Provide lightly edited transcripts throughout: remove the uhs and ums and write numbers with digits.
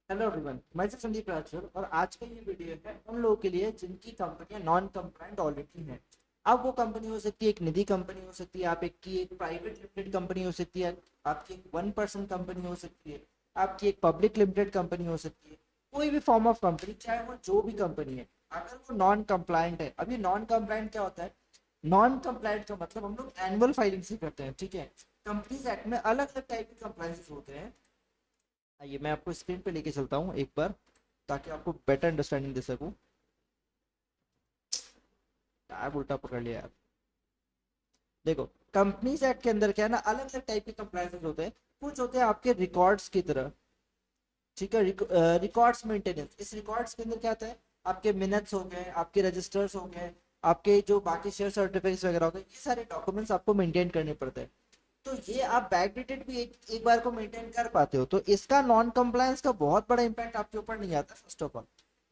Hello everyone, मैं Sandeep Roger और आज का ये वीडियो है उन लोगों के लिए जिनकी कंपनियां नॉन कंप्लायंट ऑलरेडी हैं। अब वो कंपनी हो सकती है एक निधि कंपनी हो सकती है, आप एक प्राइवेट लिमिटेड कंपनी हो सकती है, आपकी एक 1% कंपनी हो सकती है, आपकी एक पब्लिक लिमिटेड कंपनी हो सकती है। कोई भी फॉर्म ऑफ कंपनी, चाहे वो जो भी कंपनी है, अगर वो नॉन कंप्लायंट है। अभी नॉन कंप्लायंट क्या होता है? नॉन कंप्लायंट का मतलब हम लोग एनुअल फाइलिंग से करते हैं, ठीक है। कंपनीज एक्ट में अलग अलग टाइप के कंप्लायंसेस होते हैं। आइए मैं आपको स्क्रीन पे लेके चलता हूँ एक बार, ताकि आपको बेटर अंडरस्टैंडिंग दे सकूँ। टाइप उल्टा पकड़ लिया यार। देखो, कंपनीज एक्ट के अंदर क्या है ना, अलग अलग टाइप के कंप्लायंसेस होते हैं। कुछ होते हैं आपके रिकॉर्ड्स की तरह, ठीक है। रिकॉर्ड्स मेंटेनेंस, इस रिकॉर्ड्स के अंदर क्या आता है? आपके मिनट्स हो गए, आपके रजिस्टर्स हो गए, आपके जो बाकी शेयर सर्टिफिकेट्स वगैरह हो गए, ये सारे डॉक्यूमेंट्स आपको मेंटेन करने पड़ते हैं। तो ये आप बैकडेटेड भी एक बार को मेंटेन कर पाते हो, तो इसका नॉन कंप्लायंस का बहुत बड़ा इंपैक्ट आपके ऊपर नहीं आता। फर्स्ट ऑफ ऑल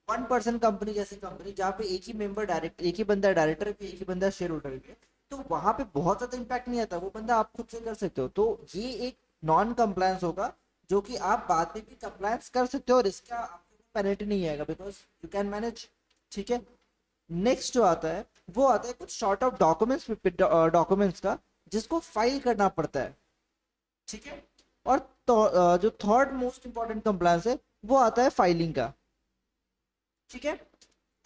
1% कंपनी जैसी कंपनी जहाँ पे एक ही मेंबर डायरेक्ट, एक ही बंदा डायरेक्टर भी, एक ही बंदा शेयर होल्डर भी है, तो वहां पे बहुत ज्यादा इंपैक्ट नहीं आता। वो बंदा आप खुद से कर सकते हो, तो ये एक नॉन कंप्लायंस होगा जो कि आप बाद में भी कंप्लायंस कर सकते हो और इसका आपको पेनल्टी नहीं आएगा, बिकॉज यू कैन मैनेज, ठीक है। नेक्स्ट जो आता है वो आता है कुछ शॉर्ट ऑफ डॉक्यूमेंट्स का, जिसको फाइल करना पड़ता है, ठीक है। और तो, जो थर्ड मोस्ट इंपॉर्टेंट कंप्लायंस है वो आता है फाइलिंग का, ठीक है।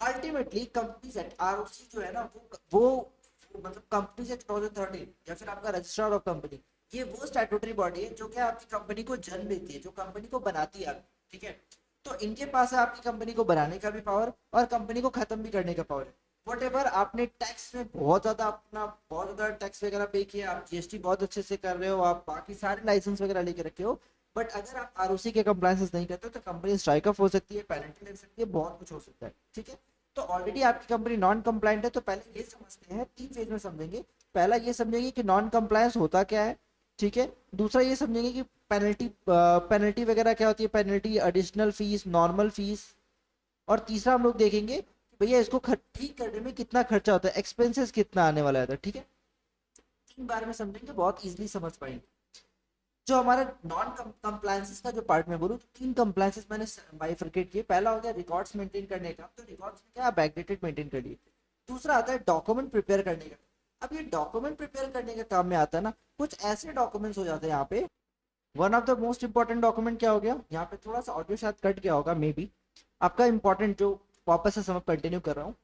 अल्टीमेटली कंपनीज एक्ट आरओसी जो है ना, वो मतलब कंपनीज एक्ट 2013 या फिर आपका रजिस्ट्रार ऑफ कंपनी, ये वो स्टैट्यूटरी बॉडी है जो कि आपकी कंपनी को जन्म देती है, जो कंपनी को बनाती है आपकी, ठीक है। तो इनके पास है आपकी कंपनी को बनाने का भी पावर और कंपनी को खत्म भी करने का पावर है। वट एवर आपने टैक्स में बहुत ज्यादा अपना बहुत ज्यादा टैक्स वगैरह पे किया, आप जीएसटी बहुत अच्छे से कर रहे हो, आप बाकी सारे लाइसेंस वगैरह लेके रखे हो, बट अगर आप आरओसी के कंप्लायंसेस नहीं करते तो कंपनी स्ट्राइक ऑफ हो सकती है, पेनल्टी लग सकती है, बहुत कुछ हो सकता है, ठीक है। तो ऑलरेडी आपकी कंपनी नॉन कंप्लायंट है, तो पहले ये समझते हैं, तीन फेज में समझेंगे। पहला ये समझेंगे कि नॉन कंप्लायंस होता क्या है, ठीक है। दूसरा ये समझेंगे कि पेनल्टी वगैरह क्या होती है, penalty, additional fees, normal fees. और तीसरा हम लोग देखेंगे कि भैया इसको ठीक करने में कितना खर्चा होता है, एक्सपेंसेस कितना आने वाला है, ठीक है। तीन बार में समझेंगे, बहुत इजीली समझ पाएंगे। जो हमारा नॉन कंप्लायंसेस का जो पार्ट में बोलूँ, तो तीन कंप्लायंसेस मैंने बाइफरकेट किए। पहला हो गया रिकॉर्ड्स मेंटेन करने का, तो रिकॉर्ड्स में क्या बैकडेटेड मेंटेन कर लिए। दूसरा आता है डॉक्यूमेंट प्रिपेयर करने का। अब ये डॉक्यूमेंट प्रिपेयर करने का काम में आता है ना, कुछ ऐसे डॉक्यूमेंट्स हो जाते हैं यहाँ पे। One of the most important document क्या हो गया, यहाँ पे थोड़ा सा ऑडियो शायद कट गया होगा मे बी। आपका इंपॉर्टेंट जो वापस से समय कंटिन्यू कर रहा हूँ,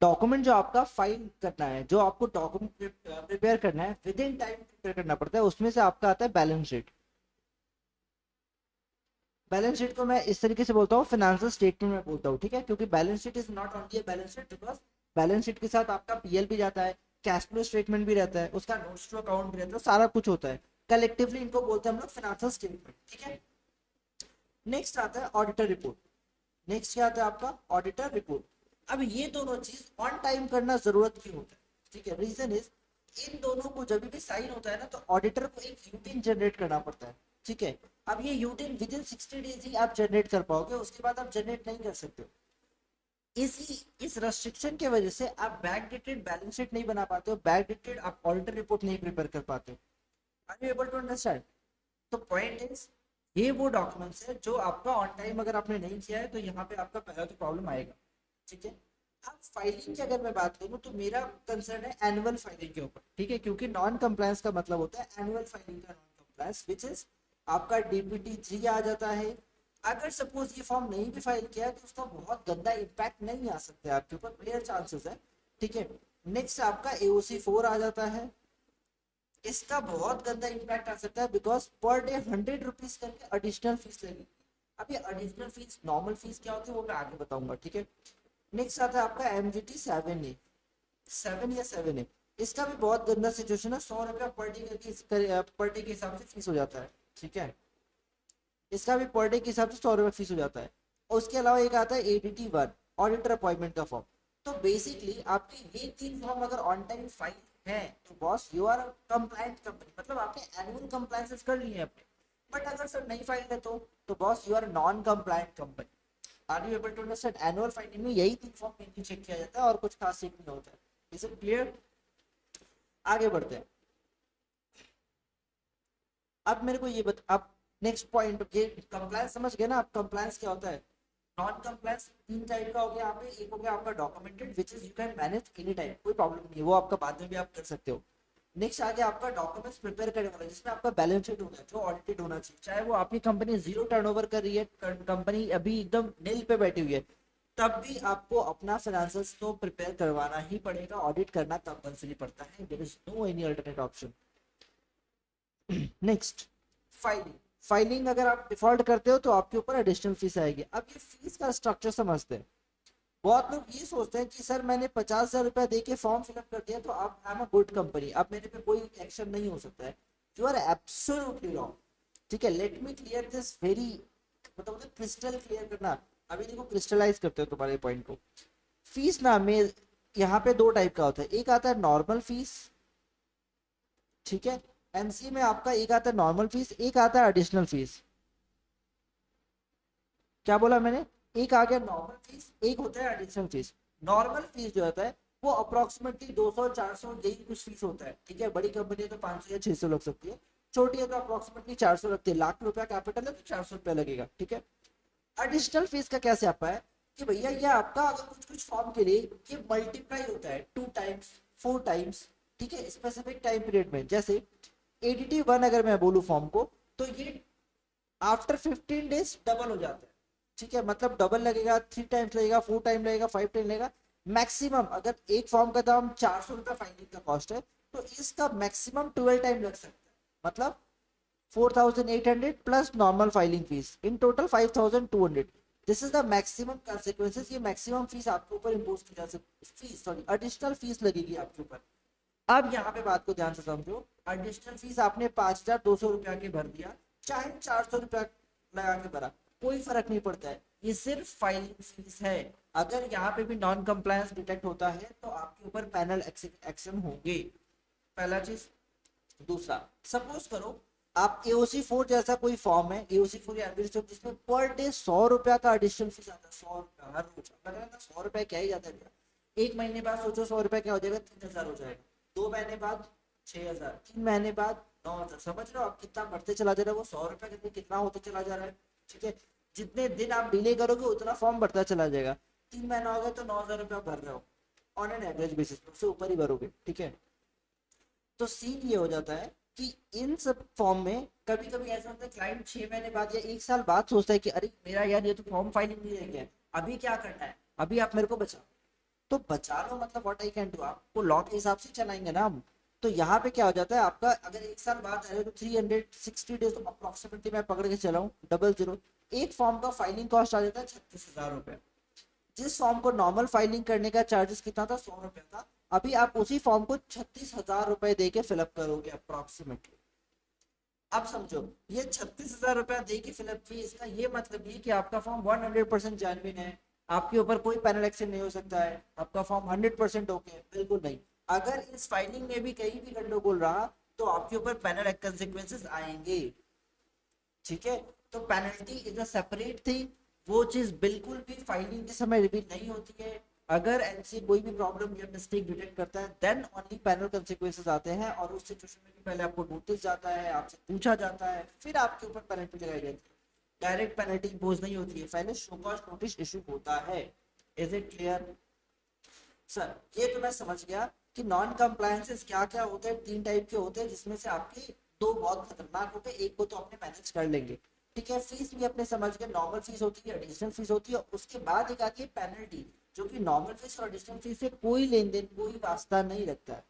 डॉक्यूमेंट जो आपका फाइल करना है, जो आपको डॉक्यूमेंट प्रिपेयर करना है, विद इन टाइम प्रिपेयर करना पड़ता है, उसमें से आपका आता है बैलेंस शीट। बैलेंस शीट को मैं इस तरीके से बोलता हूँ, फाइनेंशियल स्टेटमेंट में बोलता हूँ, ठीक है, क्योंकि balance sheet is not only balance sheet, because balance sheet के साथ आपका पीएल भी जाता है, कैश फ्लो स्टेटमेंट भी रहता है, उसका नोट्स टू अकाउंट भी रहता है, सारा कुछ होता है। कलेक्टिवली इनको बोलते हैं हम लोग फाइनेंशियल स्टेटमेंट, ठीक है। नेक्स्ट आता है ऑडिटर रिपोर्ट। नेक्स्ट क्या आता है आपका ऑडिटर रिपोर्ट। अब ये दोनों चीज ऑन टाइम करना जरूरत क्यों होता है, ठीक है। रीजन इज, इन दोनों को जब भी साइन होता है ना, तो ऑडिटर को एक यूटिन जनरेट करना पड़ता है, ठीक है। अब ये यूटिन विद इन 60 डेज ही आप जनरेट कर पाओगे, उसके बाद आप जनरेट नहीं कर सकते हो। इस रेस्ट्रिक्शन की वजह से आप बैक डेटेड बैलेंस शीट नहीं बना पाते हो, बैक डेटेड आप ऑडिटर रिपोर्ट नहीं प्रिपेयर कर पाते हो। Are you able to understand? तो पॉइंट इज, ये वो डॉक्यूमेंट्स है जो आपका ऑन टाइम अगर आपने नहीं किया है, तो यहाँ पे आपका पहला तो प्रॉब्लम आएगा, ठीक है। अब फाइलिंग की अगर मैं बात करूँ, तो मेरा कंसर्न है एनुअल फाइलिंग के ऊपर, ठीक है, क्योंकि नॉन कंप्लायंस का मतलब होता है एनुअल फाइलिंग का नॉन कंप्लायंस, विच इज आपका डीपीटी 3 आ जाता है। अगर सपोज ये फॉर्म नहीं भी फाइल किया है, तो उसका बहुत गंदा इम्पैक्ट नहीं आ सकता है आपके ऊपर, रेयर चांसेस है, ठीक है। नेक्स्ट आपका AOC 4 आ जाता है। इसका बहुत गंदा इम्पैक्ट आ सकता है, बिकॉज पर डे 100 रुपीज करके एडिशनल फीस लगेगी। अब ये एडिशनल फीस, नॉर्मल फीस क्या होती है वो मैं आगे बताऊंगा, ठीक है। नेक्स्ट आता है आपका MGT 7A, 7 या 7A। इसका भी बहुत गंदा सिचुएशन है, 100 रुपया पर डे के हिसाब से फीस हो जाता है, ठीक है। इसका भी पर डे के हिसाब से 100 रुपया फीस हो जाता है। और उसके अलावा एक आता है ADT 1, ऑडिटर अपॉइंटमेंट का फॉर्म। तो बेसिकली आपकी ये तीन फॉर्म अगर ऑन टाइम फाइल है, तो boss you are compliant company, मतलब आपने एनुअल कंप्लायंसेस कर लिए अपने। बट अगर सर नहीं फाइल है, तो boss you are non compliant company. Are you able to understand? Annual filing में यही तीन फॉर्म मेनली चेक किया जाता है और कुछ खास चेक नहीं होता है। Is it clear? आगे बढ़ते हैं। अब मेरे को ये अब नेक्स्ट पॉइंट, ये कंप्लायंस समझ गए ना आप, कंप्लायंस क्या होता है। नॉन कंप्लायंस तीन टाइप का हो गया यहाँ पे, एक हो गया आपका documented which is you can manage any time, कोई प्रॉब्लम नहीं है, वो आपका बाद में भी आप कर सकते हो। नेक्स्ट आ गया आपका डॉक्यूमेंट्स प्रिपेयर करने वाला, जिसमें आपका बैलेंस शीट होगा जो ऑडिटेड होना चाहिए, चाहे वो आपकी कंपनी जीरो टर्नओवर कर रही है, कंपनी अभी एकदम नील पे बैठी हुई है, तब भी आपको अपना फाइनेंशियल्स तो प्रिपेयर करवाना ही पड़ेगा, ऑडिट करना कंपल्सरी पड़ता है, there is no any alternate option. Next, filing. Filing अगर आप डिफॉल्ट करते हो तो आपके ऊपर एडिशनल फीस आएगी। अब ये फीस का स्ट्रक्चर समझते हैं। बहुत लोग ये सोचते हैं कि सर मैंने 50,000 रुपया दे के फॉर्म फिलअप कर दिया तो आप I am a good company, अब मेरे पे कोई एक्शन नहीं हो सकता है। You are absolutely wrong. ठीक है, let me clear this very, मतलब क्रिस्टल क्लियर करना। अभी देखो क्रिस्टलाइज करते हो तुम्हारे पॉइंट को। फीस ना में यहाँ पे दो टाइप का होता है, एक आता है नॉर्मल फीस, ठीक है, एमसी में आपका एक आता है नॉर्मल फीस, एक आता है एडिशनल फीस। क्या बोला मैंने, एक आ गया नॉर्मल फीस, एक होता है एडिशनल फीस। नॉर्मल फीस जो होता है वो अप्रोक्सीमेटली 200 400 यही कुछ फीस होता है, ठीक है, बड़ी कंपनी है तो 500 या 600 लग सकती है, छोटी है तो अप्रोक्सीमेटली 400 लगती है, लाख रुपया कैपिटल है तो 400 रुपया लगेगा, ठीक है। एडिशनल फीस का क्या सियापा है कि भैया ये आपका अगर कुछ कुछ फॉर्म के लिए ये मल्टीप्लाई होता है 2 टाइम्स 4 टाइम्स, ठीक है, स्पेसिफिक टाइम पीरियड में। जैसे एडीटी वन अगर मैं बोलूँ फॉर्म को, तो ये आफ्टर 15 डेज डबल हो जाता है, ठीक है, मतलब डबल लगेगा, 3 टाइम्स लगेगा, 4 टाइम लगेगा, 5 टाइम लगेगा। मैक्सिमम अगर एक फॉर्म का दाम 400 रुपया फाइलिंग का कॉस्ट है, तो इसका मैक्सिमम 12 टाइम लग सकता है, मतलब 4,800 plus normal filing fees, in total 5,200। This is the maximum consequences, ये मैक्सिमम फीस आपके ऊपर इम्पोज की जा सकती, फीस सॉरी एडिशनल फीस लगेगी आपके ऊपर। अब यहाँ पे बात को ध्यान से समझो, एडिशनल फीस आपने 5,200 रुपया के भर दिया, चाहे 400 रुपया लगा के भरा, कोई फर्क नहीं पड़ता है, ये सिर्फ फाइलिंग फीस है। अगर यहाँ पे भी नॉन कंप्लायंस डिटेक्ट होता है तो आपके ऊपर पैनल एक्शन होंगे, पहला चीज। दूसरा, सपोज करो आप एओसी 4 जैसा कोई फॉर्म है, एओसी 4 या एडमिनिस्ट्रेटिव, जिसमें पर डे 100 रुपया का एडिशनल फीस आता है, 100 रुपया हर रोज, लग रहा है ना 100 रुपया क्या ही जाता है। एक महीने बाद सोचो 100 रुपया क्या हो जाएगा, 3,000 हो जाएगा, 2 महीने बाद 6,000, 3 महीने बाद 9,000, समझ रहे हो आप कितना बढ़ते चला जा रहा है, वो 100 रुपया करके कितना होते चला जा रहा है, ठीक है। जितने दिन आप डिले करोगे उतना फॉर्म बढ़ता चला जाएगा, 3 महीना हो गया तो 9,000 रुपया भर रहे हो ऑन एन एवरेज बेसिस, उससे ऊपर ही भरोगे, ठीक है। तो सीन ये हो जाता है कि इन सब फॉर्म में कभी कभी ऐसा होता है क्लाइंट 6 महीने बाद या 1 साल बाद सोचता है कि अरे मेरा यार ये तो फॉर्म फाइलिंग नहीं रह गया है, अभी क्या करना है, अभी आप मेरे को बचाओ। तो बचा लो मतलब व्हाट आई कैन डू, आपको लॉ के हिसाब से चलाएंगे ना हम। तो यहाँ पे क्या हो जाता है आपका, अगर 1 साल बाद आ रहे हो तो 360 डेज, तो अप्रोक्सीमेटली मैं पकड़ के चलाऊं, डबल जीरो, एक फॉर्म का फाइलिंग कॉस्ट आ जाता है 36,000 रुपये। जिस फॉर्म को नॉर्मल फाइलिंग करने का चार्जेस कितना था, 100 रुपया था, अभी आप उसी फॉर्म को 36,000 रुपए दे के फिलअप करोगे अप्रोक्सीमेटली। अब समझो, ये 36,000 रुपया दे के फिलअप किए, इसका ये मतलब ये कि आपका फॉर्म 100% जेन्युइन है, आपके ऊपर कोई पैनल एक्शन नहीं हो सकता है, आपका फॉर्म 100% ओके है, बिल्कुल नहीं। अगर इस फाइलिंग में भी कहीं भी गंडगोल रहा तो आपके ऊपर पैनल कंसिक्वेंसेस आएंगे, ठीक है। तो penalty is a separate thing, वो चीज बिल्कुल भी फाइलिंग के समय रिवील नहीं होती है। अगर एमसी कोई भी प्रॉब्लम या मिस्टेक डिटेक्ट करता है देन ओनली पैनल कंसिक्वेंसेस आते हैं, और उस सिचुएशन में भी पहले आपको नोटिस जाता है, आपसे पूछा जाता है, फिर आपके ऊपर पेनल्टी लगाई जाती है। डायरेक्ट पेनल्टी इम्पोज नहीं होती है, पहले शो कॉज नोटिस इशू होता है। Is it clear sir? ये तो मैं समझ गया कि नॉन कंप्लायंसेस क्या क्या होते हैं, 3 टाइप के होते हैं, जिसमें से आपके दो बहुत खतरनाक होते हैं, एक को तो अपने मैनेज कर लेंगे, ठीक है। फीस भी अपने समझ गए, नॉर्मल फीस होती है, एडिशनल फीस होती है, उसके बाद एक आती है पेनल्टी, जो कि नॉर्मल फीस और एडिशनल फीस से कोई लेन देन कोई वास्ता नहीं रखता है।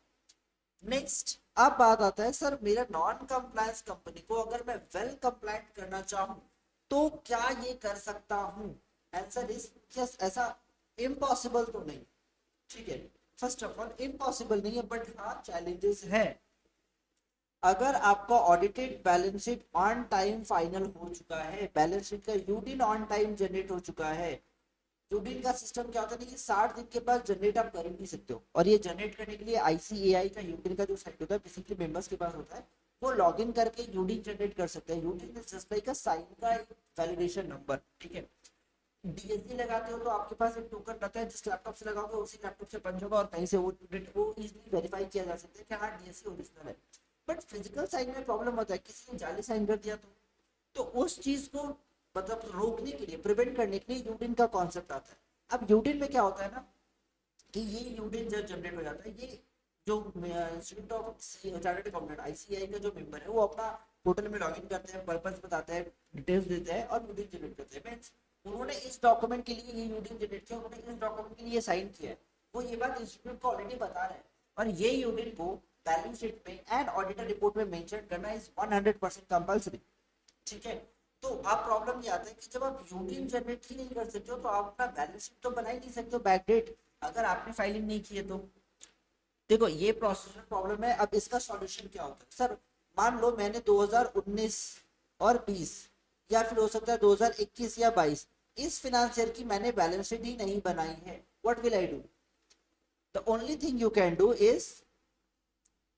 नेक्स्ट, अब बात आता है सर मेरा नॉन कंप्लायंस कंपनी को अगर मैं वेल कंप्लायंट करना चाहूँ तो क्या ये कर सकता हूँ? आंसर इज यस, ऐसा इम्पॉसिबल तो नहीं, ठीक है। फर्स्ट ऑफ ऑल इम्पॉसिबल नहीं है, बट हाँ चैलेंजेस है। अगर आपका audited balance sheet on time final हो चुका है, बैलेंस शीट का यूडिन ऑन टाइम जनरेट हो चुका है, यूडिन का सिस्टम क्या होता है कि 60 दिन के बाद जनरेट आप कर ही नहीं सकते हो, और ये जनरेट करने के लिए आईसीएआई का यूडिन का जो साइट होता है बेसिकली मेंबर्स के पास होता है, वो लॉग इन करके यूडिन जनरेट कर सकते हैं। UDIN is just like a sign का वैलिडेशन नंबर, ठीक है। डीएसडी लगाते हो तो आपके पास एक टोकन रहता है, जिस लैपटॉप से लगाओगे उसी लैपटॉप से पंच होगा, और कहीं से वो इजीली वेरीफाई किया जा सकता है कि हाँ डीएसडी ओरिजिनल है। बट फिजिकल साइन में प्रॉब्लम होता है, किसी ने जाली साइन कर दिया तो तो उस चीज को मतलब रोकने के लिए, प्रिवेंट करने के लिए यूडिन का कॉन्सेप्ट आता है। अब यूडिन में क्या होता है ना कि ये यूडिन जब जनरेट हो जाता है, ये जो institute of chartered accountant ICI का जो मेंबर है वो अपना पोर्टल में लॉगिन करते हैं, पर्पस बताते हैं, डिटेल्स देते हैं और यूडिन जनरेट करते हैं। मींस उन्होंने इस डॉक्यूमेंट के लिए ये यूडिन जनरेट किया, उन्होंने इस डॉक्यूमेंट के लिए साइन किया है, वो ये बात इंस्टीट्यूट को ऑलरेडी बता रहे हैं। और ये यूडिन को बैलेंस शीट में एंड ऑडिटर रिपोर्ट में मेंशन करना इज 100% कंपल्सरी। ठीक है। तो अब प्रॉब्लम ये आता है कि जब आप यूनियन जनरेट ही नहीं कर सकते हो तो आप अपना बैलेंस शीट तो बना ही नहीं सकते हो बैकडेट, अगर आपने फाइलिंग नहीं की है तो। देखो ये प्रोसीजर प्रॉब्लम है। अब इसका सॉल्यूशन क्या होता है सर, मान लो मैंने 2019 और 20 या फिर हो सकता है 2021 या 22 इस फिनेंशियर की मैंने बैलेंस शीट ही नहीं बनाई है, what will I do? The only thing you can do is,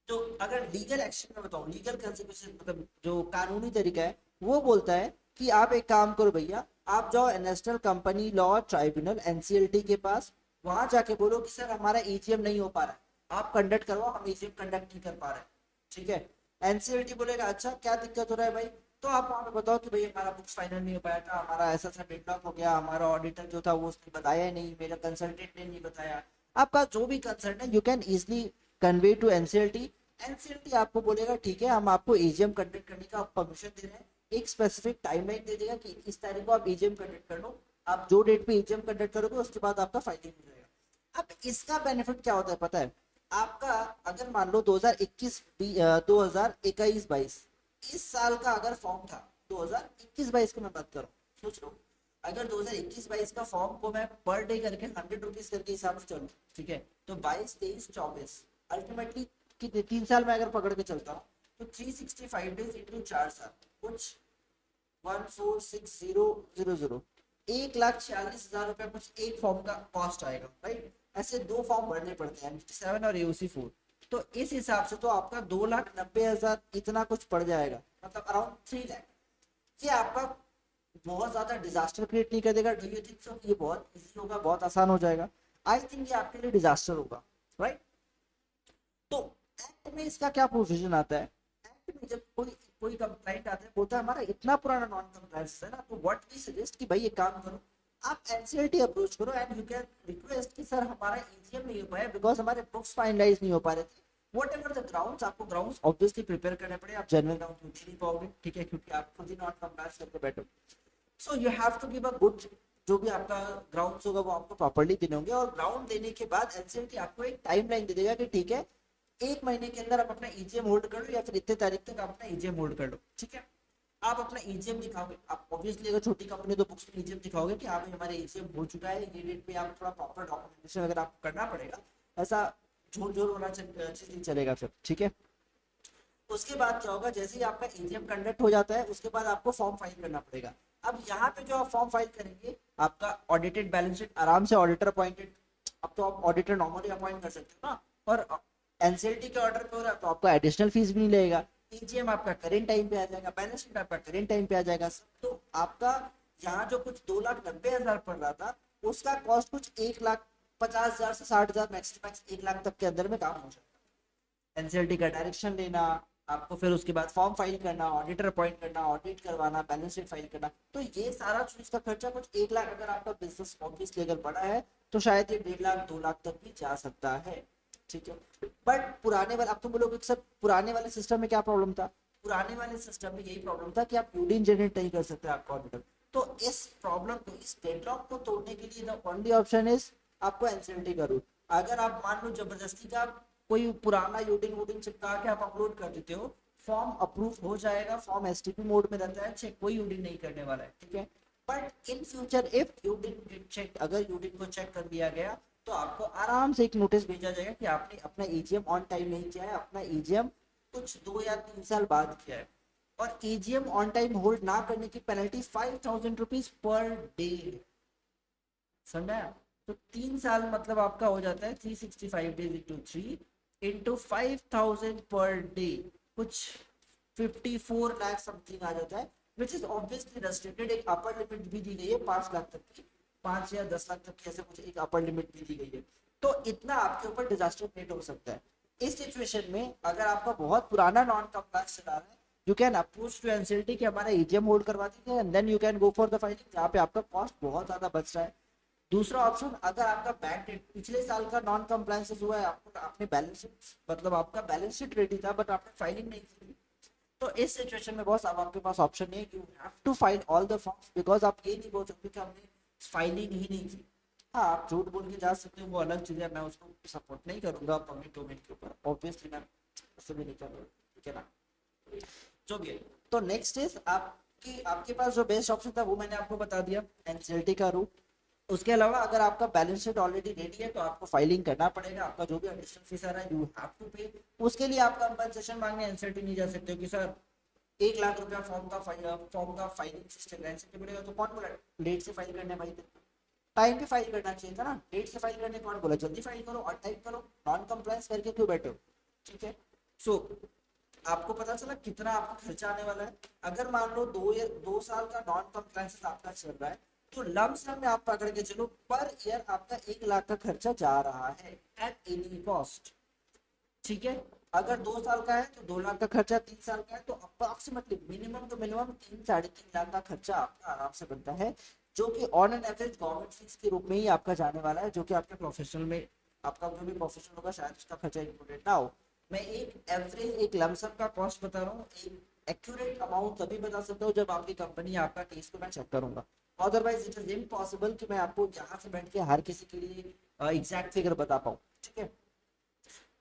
जो अगर लीगल एक्शन में बताऊं, लीगल कंसिक्वेंसेस मतलब जो कानूनी तरीका है वो बोलता है कि आप एक काम करो भैया, आप जाओ national company law tribunal NCLT के पास, वहां जाके बोलो कि सर हमारा ईजीएम नहीं हो पा रहा है, आप कंडक्ट करवाओ, हम ईजीएम कंडक्ट नहीं कर पा रहे हैं। ठीक है। एनसीएलटी बोलेगा अच्छा क्या दिक्कत हो रहा है भाई, तो आप वहां पे बताओ कि भाई हमारा बुक्स फाइनल नहीं हो पाया था, हमारा ऐसा सा डेडलॉक हो गया, हमारा ऑडिटर जो था वो उसने बताया नहीं, मेरा कंसल्टेंट ने नहीं बताया। आपका जो भी कंसर्न है you can easily convey to NCLT. NCLT आपको बोलेगा ठीक है हम आपको एजीएम कंडक्ट करने का परमिशन दे रहे हैं, एक स्पेसिफिक टाइमलाइन दे देगा कि इस तारीख को आप एजीएम कंडक्ट कर लो, आप जो डेट पे एजीएम कंडक्ट करोगे उसके बाद आपका फाइलिंग हो जाएगा। अब इसका बेनिफिट क्या होता है पता है आपका, अगर मान लो 2021 2021-22 इस साल का अगर फॉर्म था, 2021-22 की मैं बात कर रहा हूँ, सोच लो अगर 2021-22 का फॉर्म को मैं पर डे करके 100 रुपीज करके हिसाब से चलूँ, ठीक है, तो 22 23 24 अल्टीमेटली कितने 3 साल में अगर पकड़ के चलता हूँ तो 365 डेज इंटू 4 साल कुछ 146000, 1,46,000 रुपया कुछ एक फॉर्म का कॉस्ट आएगा, राइट। ऐसे दो फॉर्म भरने पड़ते हैं, 7 और AOC 4। तो इस हिसाब से तो आपका 2,90,000 इतना कुछ पड़ जाएगा, मतलब अराउंड 3 लाख। ये आपका बहुत ज्यादा डिजास्टर क्रिएट नहीं कर देगा, डू यू थिंक सो? ये बहुत इजी होगा, बहुत आसान हो जाएगा। आई थिंक ये आपके लिए डिजास्टर होगा, राइट। तो एक्ट में इसका क्या प्रोविजन आता है? एक्ट में जब कोई कोई कंप्लाइंट आता है, बोलता है हमारा इतना पुराना नॉन कंप्लायंस है ना, तो व्हाट वी सजेस्ट कि भाई एक काम करो, आप एनसीएलटी अप्रोच करो एंड यू कैन रिक्वेस्ट कि सर हमारा ईजीएम नहीं हो पाया बिकॉज हमारे बुक्स फाइनलाइज नहीं हो पा रहे थे। वट एवर द ग्राउंड्स, आपको ग्राउंड्स ऑब्वियसली प्रिपेयर करने पड़े, आप जनरल ग्राउंड दे नहीं पाओगे, ठीक है, क्योंकि आप खुद ही नॉन कंप्लायंस करके बैठो। So you have to give a good, जो भी आपका ग्राउंड्स होगा वो आपको प्रॉपर्ली देने होंगे, और ग्राउंड देने के बाद एनसीएलटी आपको एक टाइमलाइन दे देगा कि ठीक है 1 महीने के अंदर आप अपना ईजीएम होल्ड कर लो या फिर इतने तारीख तक आप अपना ईजीएम होल्ड कर लो, ठीक है। आप अपना ईजीएम दिखाओगे, आप ऑब्वियसली अगर छोटी कंपनी तो बुक्स में ईजीएम दिखाओगे कि आप हमारे ईजीएम हो चुका है, ये डेट पे आप थोड़ा प्रॉपर डॉक्यूमेंटेशन अगर आपको करना पड़ेगा, ऐसा झोल झोल वाला चीज नहीं चलेगा फिर, ठीक है। उसके बाद क्या होगा, जैसे ही आपका ईजीएम कंडक्ट हो जाता है उसके बाद आपको फॉर्म फाइल करना पड़ेगा। अब यहाँ पे जो आप फॉर्म फाइल करेंगे, आपका ऑडिटेड बैलेंस शीट आराम से ऑडिटर अपॉइंटेड, अब तो आप ऑडिटर नॉर्मली अपॉइंट कर सकते हो ना, और एनसीएलटी के ऑर्डर पे हो रहा है तो आपको एडिशनल फीस भी नहीं लगेगा, ईजीएम आपका करेंट टाइम पे आ जाएगा, बैलेंस शीट आपका करेंट टाइम पे आ जाएगा सब। तो आपका यहाँ जो कुछ 2,90,000 पड़ रहा था उसका कॉस्ट कुछ 1,50,000 से 60,000 मैक्स टू मैक्स 1 लाख तक के अंदर में काम हो जाएगा। एनसीएलटी का डायरेक्शन लेना, आपको फिर उसके बाद फॉर्म फाइल करना, ऑडिटर अपॉइंट करना, ऑडिट करवाना, बैलेंस शीट फाइल करना, तो ये सारा चीज का खर्चा कुछ 1 लाख, अगर आपका बिजनेस ऑब्वियसली अगर बड़ा है तो शायद ये 1.5 लाख 2 लाख तक भी जा सकता है, ठीक है। बट पुराने वाले, अब तुम बोलोगे सर पुराने वाले सिस्टम में क्या प्रॉब्लम था? पुराने वाले सिस्टम में यही प्रॉब्लम था कि आप यूडीन जनरेट नहीं कर सकते आपका ऑडिटर। तो इस प्रॉब्लम को, इस डेडलॉक को तोड़ने के लिए द ओनली ऑप्शन इज आपको एनसीएलटी का रूल। अगर आप मान लो जबरदस्ती का कोई पुराना यूडिन वुडिन चिपका के आप अपलोड कर देते हो, फॉर्म अप्रूव हो जाएगा, फॉर्म एसटीपी मोड में रहता है, चेक कोई यूडिन नहीं करने वाला है, ठीक है। But in future if UDIN get check, अगर यूडिन को चेक कर दिया गया तो आपको आराम से एक नोटिस भेजा जाएगा कि आपने अपना ईजीएम ऑन टाइम नहीं किया है, अपना ईजीएम कुछ 2 या 3 साल बाद किया है। और ईजीएम ऑन टाइम होल्ड ना करने की पेनल्टी 5,000 रुपीज पर डे, समझा? तो 3 साल मतलब आपका हो जाता है 365 days into 3 into 5,000 per day, कुछ 54 लाख समथिंग आ जाता है, विच इज ऑब्वियसली रेस्ट्रिक्टेड। एक अपर लिमिट भी दी गई है 5 लाख तक की, 5 या 10 लाख तक की, ऐसे कुछ एक अपर लिमिट भी दी गई है। तो इतना आपके ऊपर डिजास्टर क्रिएट हो सकता है। इस सिचुएशन में अगर आपका बहुत पुराना नॉन कंप्लायंस चला रहा है you can approach to NCLT कि हमारा एजीएम होल्ड करवा दीजिए and then you can go for the filing, जहाँ पे आपका कॉस्ट बहुत ज्यादा बच रहा है। दूसरा ऑप्शन, अगर आपका बैंक डेट पिछले साल का नॉन कंप्लायंस हुआ है, आपको आपने बैलेंस शीट मतलब आपका बैलेंस शीट रेडी था बट आपने फाइलिंग नहीं की, तो इस सिचुएशन में बॉस अब आपके पास ऑप्शन नहीं है, you have to file all the forms, because आप ये नहीं बोल सकते कि हमने फाइलिंग ही नहीं की। हाँ, आप झूठ बोल के जा सकते हो, वो अलग चीज़ है, मैं उसको सपोर्ट नहीं करूंगा पब्लिक डोमेन के ऊपर, ऑब्वियसली मैं उससे भी नहीं कर रहा, ठीक है ना, जो भी है। तो नेक्स्ट इज आपकी आपके पास जो बेस्ट ऑप्शन था वो मैंने आपको बता दिया, एनसीएलटी का रूट। उसके अलावा अगर आपका बैलेंस शीट ऑलरेडी रेडी है तो आपको फाइलिंग करना पड़ेगा, आपका जो भी एडिशनल फीस आ रहा है यू हैव टू पे। उसके लिए आप कंपनसेशन मांगने एनसीएलटी नहीं जा सकते हो कि सर 1 लाख रुपया फॉर्म का फाइलिंग फीस चल रहा है, एनसीएलटी बोलेगा तो कौन बोला लेट से फाइल करने भाई, टाइम पे फाइल करना चाहिए था ना, डेट से फाइल करने कौन बोला, जल्दी फाइल करो और टाइप करो, नॉन कंप्लायंस करके क्यों बैठे हो, ठीक है। सो आपको पता चला कितना आपका खर्चा आने वाला है। अगर मान लो 2 साल का नॉन कंप्लायंस आपका चल रहा है, तो लम सम में आप पकड़ के चलो पर ईयर आपका 1 लाख का खर्चा जा रहा है एट एनी कॉस्ट, ठीक है। अगर 2 साल का है तो 2 लाख का खर्चा, 3 साल का है तो अप्रोक्सीमेटली मिनिमम तो मिनिमम 3 साढ़े 3 लाख का खर्चा आपका आराम से बनता है, जो कि on an average government fees के रूप में ही आपका जाने वाला है, जो कि आपके प्रोफेशनल में आपका जो भी प्रोफेशनल होगा शायद उसका खर्चा इंक्लूडेड ना हो। मैं एक एवरेज एक लमसम का कॉस्ट बता रहा हूँ, एक एक्यूरेट अमाउंट तभी बता सकता हूँ जब आपकी कंपनी आपका केस को मैं चेक करूंगा, अदरवाइज इट इज इम्पॉसिबल कि मैं आपको यहाँ से बैठ के हर किसी के लिए एग्जैक्ट फिगर बता पाऊँ, ठीक है।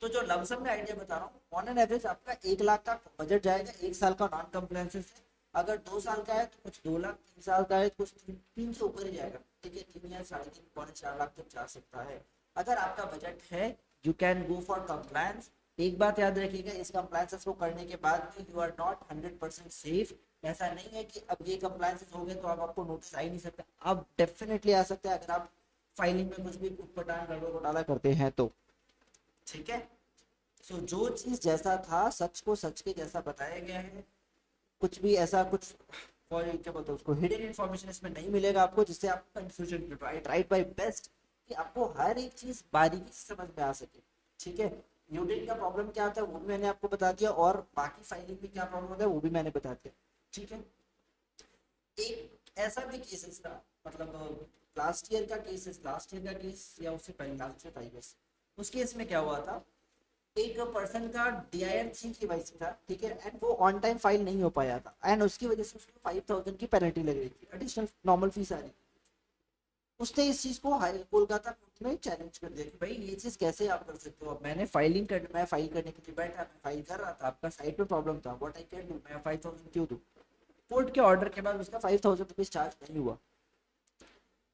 तो जो लमसम में आइडिया बता रहा हूँ, ऑन एन एवरेज आपका 1 लाख का बजट जाएगा 1 साल का नॉन कंप्लायंसेस से। अगर 2 साल का है तो कुछ 2 लाख, 3 साल का है तो कुछ तीन से ऊपर ही जाएगा, ठीक है, 3 या 3.5 पौने 4 लाख तक जा सकता है। अगर आपका बजट है you can go for compliance. एक बात याद रखिएगा, इस कंप्लायंसेस को करने के बाद भी यू आर नॉट 100% सेफ। ऐसा नहीं है कि अब ये कंप्लायंसेस हो गए तो अब आपको नोटिस आ ही नहीं सकता, अब डेफिनेटली आ सकता है अगर आप फाइलिंग में कुछ भी उटपटांग गड़बड़ घोटाला करते हैं तो, ठीक है। सो जो चीज जैसा था सच को सच के जैसा बताया गया है, कुछ भी ऐसा कुछ और क्या बोलते हैं उसको हिडन इन्फॉर्मेशन इसमें नहीं मिलेगा आपको जिससे आपको कंफ्यूजन, ट्राइड बाय बेस्ट कि आपको हर एक चीज बारीकी से समझ में आ सके, ठीक है। न्यूटन का प्रॉब्लम क्या आता है वो भी मैंने आपको बता दिया, और बाकी फाइलिंग में क्या प्रॉब्लम होता है वो भी मैंने बता दिया, ठीक है। एक ऐसा भी केसेस था, मतलब लास्ट ईयर का केस या उससे पहले लास्ट ईयर था आई गेस, उस केस में क्या हुआ था, एक पर्सन का DIN 3 KYC था, ठीक है, एंड वो ऑन टाइम फाइल नहीं हो पाया था एंड उसकी वजह से उसको 5,000 की पेनल्टी लग रही थी, एडिशनल नॉर्मल फीस आ रही थी। उसने इस चीज को हाई कोलकाता कोर्ट में चैलेंज कर दिया कि भाई ये चीज कैसे आप कर सकते हो, अब मैं फाइल करने के लिए बैठा, मैं फाइल कर रहा था, आपका साइट पे प्रॉब्लम था, व्हाट आई कैन डू, मैं 5,000 क्यों दूं। कोर्ट के ऑर्डर के बाद उसका 5,000 रुपीज चार्ज नहीं हुआ,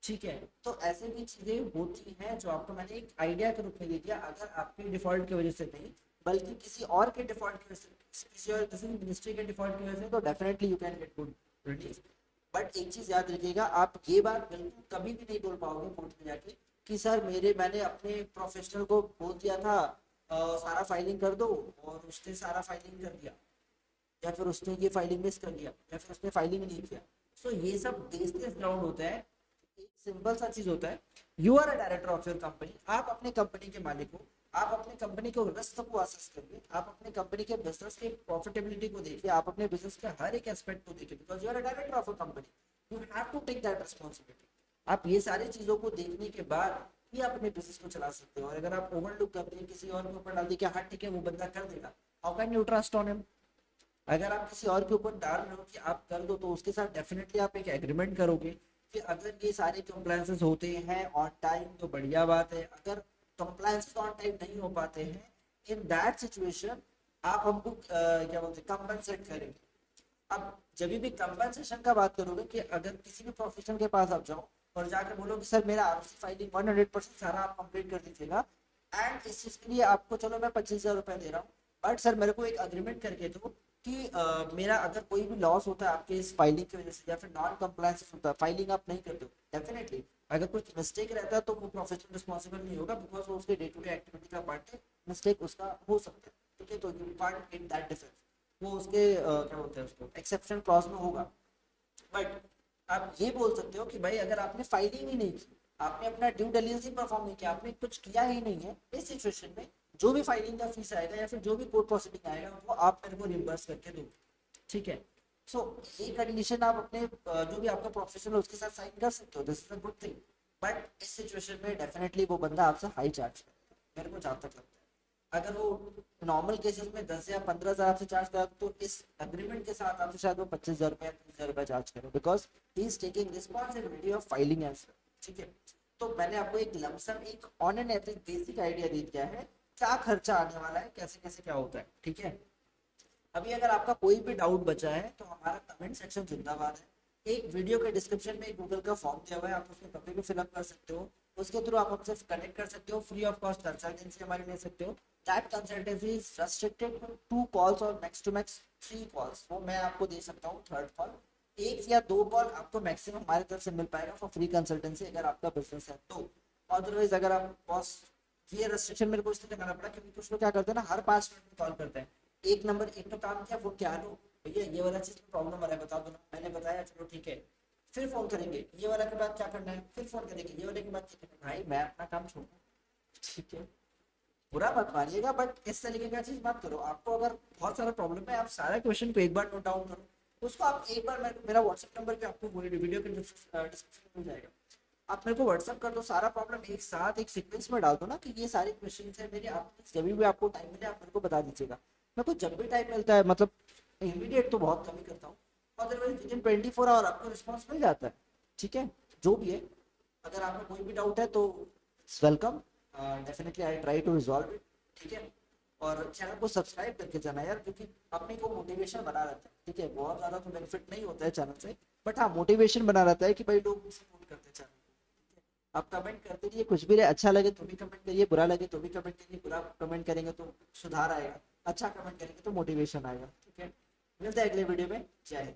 ठीक है। तो ऐसे भी चीजें होती हैं जो आपको मैंने एक आइडिया के रूप में दे दिया, अगर आपके डिफॉल्ट की वजह से नहीं बल्कि किसी और के डिफॉल्ट की वजह से, किसी और किसी मिनिस्ट्री के डिफॉल्ट की वजह से, तो definitely you can get good relief. But एक चीज याद रखिएगा, आप ये बात बिल्कुल कभी भी नहीं बोल पाओगे कोर्ट में जाके कि सर मैंने अपने प्रोफेशनल को बोल दिया था सारा फाइलिंग कर दो और उसने सारा फाइलिंग कर दिया, या फिर उसने ये फाइलिंग मिस कर दिया, या फिर उसने फाइलिंग नहीं किया। सो ये सब बेसलेस ग्राउंड होता है। एक सिंपल सा चीज होता है, you are a director of your company, आप अपने कंपनी के मालिक हो, आप अपने कंपनी के रिस्क को असेस करिए, आप अपने कंपनी के बिजनेस के प्रॉफिटेबिलिटी को देखिए, आप अपने बिजनेस के हर एक एस्पेक्ट को देखिए, because you are a director of a company, you have to take that responsibility. आप ये सारी चीजों को देखने के बाद ही अपने बिजनेस को चला सकते हो, और अगर आप ओवरलुक करते हैं किसी और के ऊपर डाल दिए कि हाँ ठीक है वो बंदा कर देगा, how can you trust on him. अगर आप किसी और के ऊपर डाल रहे हो कि आप कर दो, तो उसके साथ डेफिनेटली आप एक एग्रीमेंट करोगे कि अगर ये सारे कंप्लायंसेस होते हैं ऑन टाइम तो बढ़िया बात है, अगर कंप्लायंसेस ऑन टाइम नहीं हो पाते हैं इन दैट सिचुएशन आप हमको क्या बोलते हैं कंपनसेट करेंगे। अब जब भी कंपनसेशन का बात करोगे कि अगर किसी भी प्रोफेशनल के पास आप जाओ और जाकर बोलो कि सर मेरा आरसी फाइलिंग 100% सारा आप कंप्लीट कर दीजिएगा एंड इस चीज के लिए आपको चलो मैं 25,000 रुपए दे रहा हूँ, बट सर मेरे को एक अग्रीमेंट करके दो कि मेरा अगर कोई भी लॉस होता है आपके इस फाइलिंग की वजह से या फिर नॉन कंप्लायंस होता है, फाइलिंग आप नहीं करते हो, डेफिनेटली अगर कुछ मिस्टेक रहता है तो वो प्रोफेशनल रिस्पॉन्सिबल नहीं होगा, बिकॉज वो उसके डे टू डे एक्टिविटी का पार्ट है, मिस्टेक उसका हो सकता है, ठीक है, तो you can't get that difference, वो उसके क्या बोलते हैं उसको एक्सेप्शन क्लॉज में होगा। बट आप ये बोल सकते हो कि भाई अगर आपने फाइलिंग ही नहीं की, आपने अपना ड्यू डिलिजेंस ही परफॉर्म नहीं किया, आपने कुछ किया ही नहीं है, इस सिचुएशन में जो भी फाइलिंग का फीस आएगा या फिर जो भी कोर्ट प्रोसीडिंग आएगा वो आप मेरे को रिम्बर्स करके दो, ठीक है। सो ये कंडीशन आप अपने जो भी आपका प्रोफेशन है उसके साथ साइन कर सकते हो, this is a good thing. But इस सिचुएशन में डेफिनेटली वो बंदा आपसे हाई चार्ज करेगा, मेरे को जहाँ तक लगता है। अगर वो नॉर्मल केसेस में 10 या 15,000 आपसे चार्ज करा तो इस एग्रीमेंट के साथ आपसे शायद वो 25,000 रुपया 30,000 रुपया चार्ज करे, because he is taking responsibility of filing as. ठीक है। तो मैंने आपको एक लमसम एक on an average basic idea दे दिया है क्या खर्चा आने वाला है, कैसे कैसे क्या होता है। ठीक है। अभी अगर आपका कोई भी डाउट बचा है तो हमारा कमेंट सेक्शन जिंदाबाद है। एक वीडियो के डिस्क्रिप्शन में गूगल का फॉर्म दिया हुआ है, आप उसमें कभी भी फिलअप कर सकते हो। उसके थ्रू आप हमसे कनेक्ट कर सकते हो, फ्री ऑफ कॉस्ट कंसल्टेंसी हमारी ले सकते हो। That consultancy is restricted to 2 calls और मैक्स टू मैक्स 3 कॉल्स, वो मैं आपको दे सकता हूँ थर्ड कॉल। 1 या 2 कॉल आपको मैक्सिमम हमारी तरफ से मिल पाएगा फॉर फ्री कंसल्टेंसी अगर आपका बिजनेस है तो। अदरवाइज अगर आप बॉस, ये रेस्ट्रिक्शन मेरे को इसलिए लगाना पड़ा क्योंकि कुछ लोग क्या करते हैं ना, हर 5 मिनट में कॉल करते हैं। एक नंबर एक तो काम किया, वो क्या लो भैया ये वाला चीज में प्रॉब्लम आ रहा है बता दो ना, मैंने बताया चलो ठीक है। फिर फोन करेंगे ये वाला के बाद क्या करना है, फिर फोन करेंगे ये वाले के बाद क्या करना है। भाई मैं अपना काम छोड़ू, ठीक है। बुरा मत मानिएगा बट इस तरीके का चीज मत करो। आपको अगर बहुत सारा प्रॉब्लम है आप सारा क्वेश्चन को एक बार नोट डाउन करो, उसको आप एक बार मेरा व्हाट्सएप नंबर पे आपको वीडियो के डिस्क्रिप्शन में मिल जाएगा। आप मेरे को व्हाट्सएप कर दो, सारा प्रॉब्लम एक साथ एक सीक्वेंस में डाल दो ना कि ये सारे क्वेश्चन है मेरे। आप जब भी आपको टाइम मिले आप मेरे को बता दीजिएगा। मेरे को जब भी टाइम मिलता है, मतलब इमीडिएट तो बहुत कम ही करता हूँ, अदरवाइज विद इन 24 आवर आपको रिस्पॉन्स मिल जाता है। ठीक है। जो भी है, अगर आपको कोई भी डाउट है तो welcome, definitely I try to resolve it. ठीक है। और चैनल को सब्सक्राइब करके जाना यार, क्योंकि अपने को मोटिवेशन बना रहता है। ठीक है। बहुत ज़्यादा तो बेनिफिट नहीं होता है चैनल से, बट हाँ मोटिवेशन बना रहता है कि भाई लोग सपोर्ट करते हैं चैनल। आप कमेंट करते रहिए, कुछ भी रहे, अच्छा लगे तो भी कमेंट करिए, बुरा लगे तो भी कमेंट करिए। बुरा कमेंट करेंगे तो सुधार आएगा, अच्छा कमेंट करेंगे तो मोटिवेशन आएगा। ठीक है। मिलते हैं अगले वीडियो में। जय हिंद।